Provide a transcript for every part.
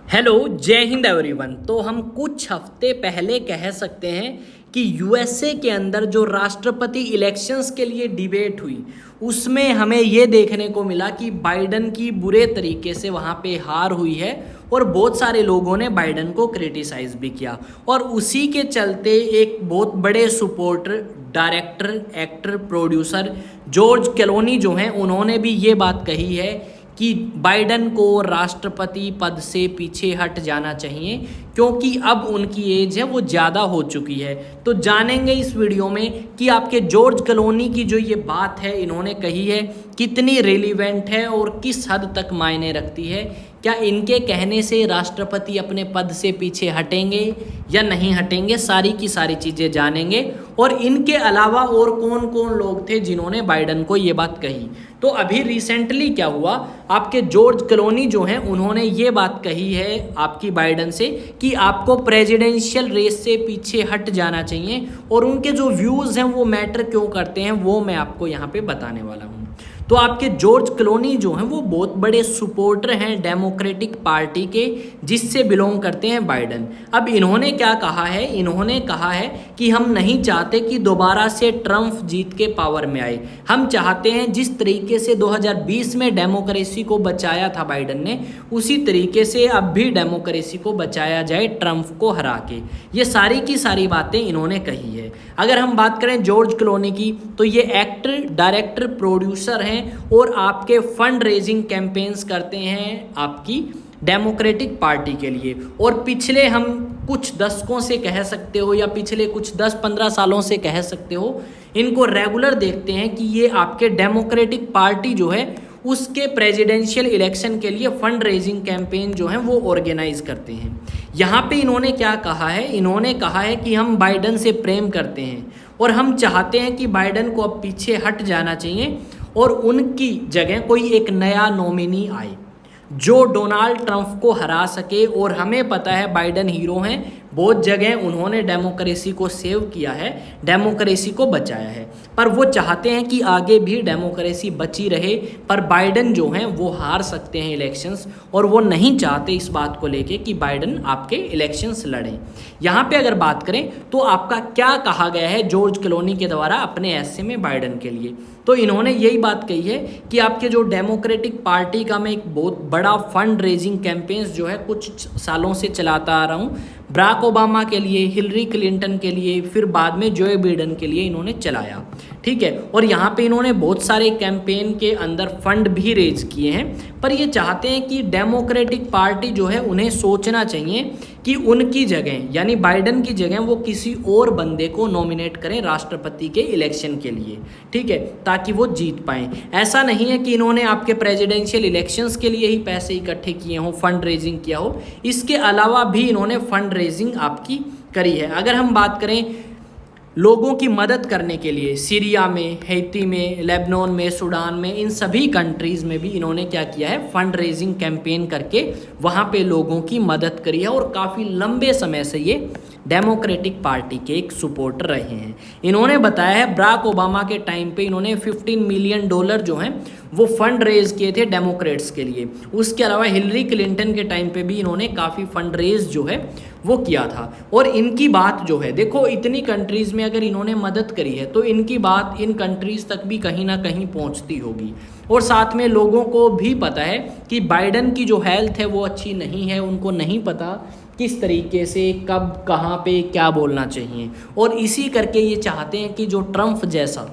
Hello, जय Hind everyone. तो हम कुछ हफ्ते पहले कह सकते हैं कि यूएसए के अंदर जो राष्ट्रपति इलेक्शंस के लिए डिबेट हुई उसमें हमें ये देखने को मिला कि बाइडन की बुरे तरीके से वहाँ पे हार हुई है और बहुत सारे लोगों ने बाइडन को क्रिटिसाइज भी किया। और उसी के चलते एक बहुत बड़े supporter, director, actor, producer George Clooney जो हैं उन्होंने भी ये बात कही है कि बाइडन को राष्ट्रपति पद से पीछे हट जाना चाहिए क्योंकि अब उनकी एज है वो ज़्यादा हो चुकी है। तो जानेंगे इस वीडियो में कि आपके जॉर्ज क्लोनी की जो ये बात है इन्होंने कही है कितनी रेलिवेंट है और किस हद तक मायने रखती है। क्या इनके कहने से राष्ट्रपति अपने पद से पीछे हटेंगे या नहीं हटेंगे, सारी की सारी चीज़ें जानेंगे। और इनके अलावा और कौन कौन लोग थे जिन्होंने बाइडन को ये बात कही। तो अभी रिसेंटली क्या हुआ, आपके जॉर्ज क्लोनी जो हैं उन्होंने ये बात कही है आपकी बाइडन से कि आपको प्रेसिडेंशियल रेस से पीछे हट जाना चाहिए। और उनके जो व्यूज़ हैं वो मैटर क्यों करते हैं वो मैं आपको यहाँ पे बताने वाला हूँ। तो आपके जॉर्ज क्लोनी जो हैं वो बहुत बड़े सपोर्टर हैं डेमोक्रेटिक पार्टी के जिससे बिलोंग करते हैं बाइडन। अब इन्होंने क्या कहा है, इन्होंने कहा है कि हम नहीं चाहते कि दोबारा से ट्रम्प जीत के पावर में आए। हम चाहते हैं जिस तरीके से 2020 में डेमोक्रेसी को बचाया था बाइडन ने, उसी तरीके से अब भी डेमोक्रेसी को बचाया जाए ट्रम्प को हरा के। ये सारी की सारी बातें इन्होंने कही है। अगर हम बात करें जॉर्ज क्लोनी की तो ये एक्टर, डायरेक्टर, प्रोड्यूसर हैं और आपके फंड रेजिंग कैंपेन्स करते हैं आपकी डेमोक्रेटिक पार्टी के लिए। और पिछले हम कुछ दशकों से कह सकते हो या पिछले कुछ 10-15 सालों से कह सकते हो, इनको रेगुलर देखते हैं कि ये आपके डेमोक्रेटिक पार्टी जो है उसके प्रेसिडेंशियल इलेक्शन के लिए फंड रेजिंग कैंपेन जो है वो ऑर्गेनाइज करते हैं। यहाँ पे इन्होंने क्या कहा है, इन्होंने कहा है कि हम बाइडन से प्रेम करते हैं और हम चाहते हैं कि बाइडन को अब पीछे हट जाना चाहिए और उनकी जगह कोई एक नया नॉमिनी आए जो डोनाल्ड ट्रंप को हरा सके। और हमें पता है बाइडन हीरो हैं, बहुत जगह उन्होंने डेमोक्रेसी को सेव किया है, डेमोक्रेसी को बचाया है, पर वो चाहते हैं कि आगे भी डेमोक्रेसी बची रहे। पर बाइडन जो हैं वो हार सकते हैं इलेक्शंस और वो नहीं चाहते इस बात को लेके कि बाइडन आपके इलेक्शंस लड़ें। यहाँ पे अगर बात करें तो आपका क्या कहा गया है जॉर्ज क्लोनी के द्वारा अपने ऐसे में बाइडन के लिए, तो इन्होंने यही बात कही है कि आपके जो डेमोक्रेटिक पार्टी का मैं एक बहुत बड़ा फंड रेजिंग कैंपेन्स जो है कुछ सालों से चलाता आ रहा हूँ, बराक ओबामा के लिए, हिलरी क्लिंटन के लिए, फिर बाद में जो बाइडन के लिए इन्होंने चलाया, ठीक है। और यहाँ पे इन्होंने बहुत सारे कैंपेन के अंदर फंड भी रेज किए हैं। पर ये चाहते हैं कि डेमोक्रेटिक पार्टी जो है उन्हें सोचना चाहिए कि उनकी जगह यानी बाइडन की जगह वो किसी और बंदे को नॉमिनेट करें राष्ट्रपति के इलेक्शन के लिए, ठीक है, ताकि वो जीत पाएँ। ऐसा नहीं है कि इन्होंने आपके प्रेसिडेंशियल इलेक्शंस के लिए ही पैसे इकट्ठे किए हों, फंड रेजिंग किया हो, इसके अलावा भी इन्होंने फंड रेजिंग आपकी करी है। अगर हम बात करें लोगों की मदद करने के लिए, सीरिया में, हैती में, लेबनान में, सूडान में, इन सभी कंट्रीज़ में भी इन्होंने क्या किया है, फंड रेजिंग कैंपेन करके वहाँ पे लोगों की मदद करी है। और काफ़ी लंबे समय से ये डेमोक्रेटिक पार्टी के एक सपोर्टर रहे हैं। इन्होंने बताया है बराक ओबामा के टाइम पे इन्होंने $15 मिलियन जो हैं वो फंड रेज किए थे डेमोक्रेट्स के लिए। उसके अलावा हिलरी क्लिंटन के टाइम पे भी इन्होंने काफ़ी फंड रेज जो है वो किया था। और इनकी बात जो है, देखो इतनी कंट्रीज़ में अगर इन्होंने मदद करी है तो इनकी बात इन कंट्रीज़ तक भी कहीं ना कहीं पहुंचती होगी। और साथ में लोगों को भी पता है कि बाइडन की जो हेल्थ है वो अच्छी नहीं है, उनको नहीं पता किस तरीके से कब कहाँ पे क्या बोलना चाहिए। और इसी करके ये चाहते हैं कि जो ट्रम्प जैसा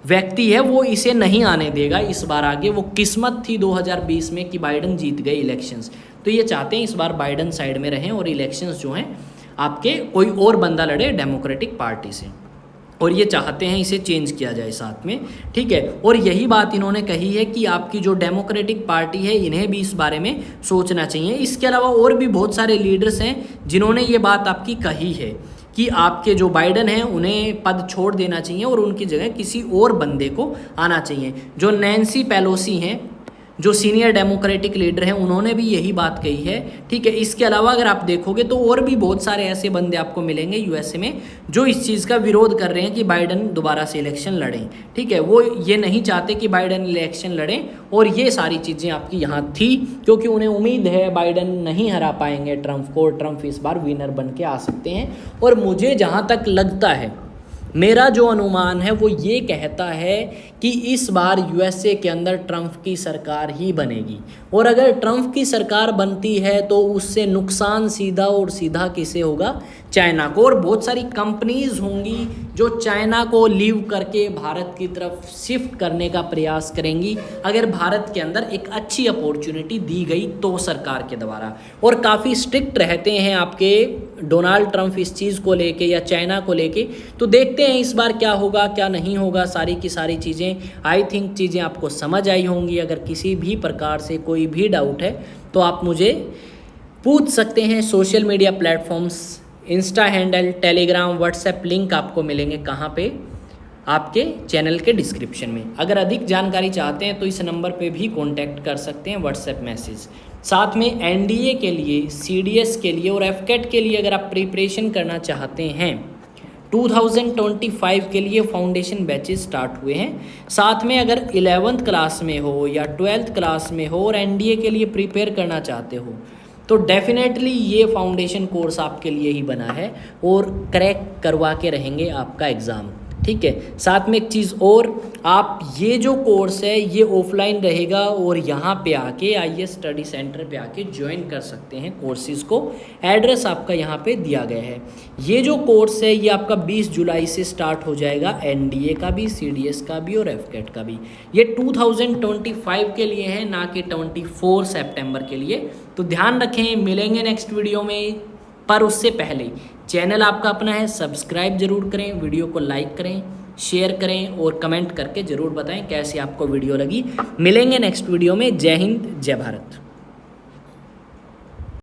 व्यक्ति है वो इसे नहीं आने देगा इस बार आगे। वो किस्मत थी 2020 में कि बाइडन जीत गए इलेक्शंस, तो ये चाहते हैं इस बार बाइडन साइड में रहें और इलेक्शंस जो हैं आपके कोई और बंदा लड़े डेमोक्रेटिक पार्टी से। और ये चाहते हैं इसे चेंज किया जाए साथ में, ठीक है। और यही बात इन्होंने कही है कि आपकी जो डेमोक्रेटिक पार्टी है इन्हें भी इस बारे में सोचना चाहिए। इसके अलावा और भी बहुत सारे लीडर्स हैं जिन्होंने ये बात आपकी कही है कि आपके जो बाइडन हैं उन्हें पद छोड़ देना चाहिए और उनकी जगह किसी और बंदे को आना चाहिए। जो नैन्सी पेलोसी हैं जो सीनियर डेमोक्रेटिक लीडर हैं उन्होंने भी यही बात कही है। ठीक है, इसके अलावा अगर आप देखोगे तो और भी बहुत सारे ऐसे बंदे आपको मिलेंगे यूएसए में जो इस चीज़ का विरोध कर रहे हैं कि बाइडन दोबारा से इलेक्शन लड़ें। ठीक है, वो ये नहीं चाहते कि बाइडन इलेक्शन लड़ें, और ये सारी चीज़ें आपकी यहाँ थी क्योंकि उन्हें उम्मीद है बाइडन नहीं हरा पाएंगे ट्रंप को, और ट्रंप इस बार विनर बन के आ सकते हैं। और मुझे जहाँ तक लगता है, मेरा जो अनुमान है वो ये कहता है कि इस बार यूएसए के अंदर ट्रंप की सरकार ही बनेगी, और अगर ट्रंप की सरकार बनती है तो उससे नुकसान सीधा और सीधा किसे होगा? चाइना को। और बहुत सारी कंपनीज होंगी जो चाइना को लीव करके भारत की तरफ शिफ्ट करने का प्रयास करेंगी अगर भारत के अंदर एक अच्छी अपॉर्चुनिटी दी गई तो सरकार के द्वारा। और काफ़ी स्ट्रिक्ट रहते हैं आपके डोनाल्ड ट्रंप इस चीज़ को लेके या चाइना को लेके। तो देखते हैं इस बार क्या होगा क्या नहीं होगा। सारी की सारी चीज़ें आई थिंक चीज़ें आपको समझ आई होंगी। अगर किसी भी प्रकार से कोई भी डाउट है तो आप मुझे पूछ सकते हैं। Social media platforms, Insta handle, Telegram, WhatsApp link आपको मिलेंगे कहाँ पे? आपके चैनल के डिस्क्रिप्शन में। अगर अधिक जानकारी चाहते हैं तो इस नंबर पे भी कांटेक्ट कर सकते हैं, व्हाट्सएप मैसेज। साथ में एनडीए के लिए, सीडीएस के लिए और एफकेट के लिए अगर आप प्रिपरेशन करना चाहते हैं 2025 के लिए फाउंडेशन बैचेस स्टार्ट हुए हैं। साथ में अगर 11th क्लास में हो या 12th क्लास में हो और एनडीए के लिए प्रिपेयर करना चाहते हो तो डेफिनेटली ये फाउंडेशन कोर्स आपके लिए ही बना है और क्रैक करवा के रहेंगे आपका एग्ज़ाम। ठीक है, साथ में एक चीज़ और, आप ये जो कोर्स है ये ऑफलाइन रहेगा और यहाँ पे आके आईएएस स्टडी सेंटर पे आके ज्वाइन कर सकते हैं कोर्सेज़ को। एड्रेस आपका यहाँ पे दिया गया है। ये जो कोर्स है ये आपका 20 जुलाई से स्टार्ट हो जाएगा, एनडीए का भी, सीडीएस का भी और एफकेट का भी। ये 2025 के लिए है, ना कि 24 सितंबर के लिए। तो ध्यान रखें, मिलेंगे नेक्स्ट वीडियो में। पर उससे पहले चैनल आपका अपना है, सब्सक्राइब जरूर करें, वीडियो को लाइक करें, शेयर करें और कमेंट करके ज़रूर बताएं कैसी आपको वीडियो लगी। मिलेंगे नेक्स्ट वीडियो में। जय हिंद, जय भारत।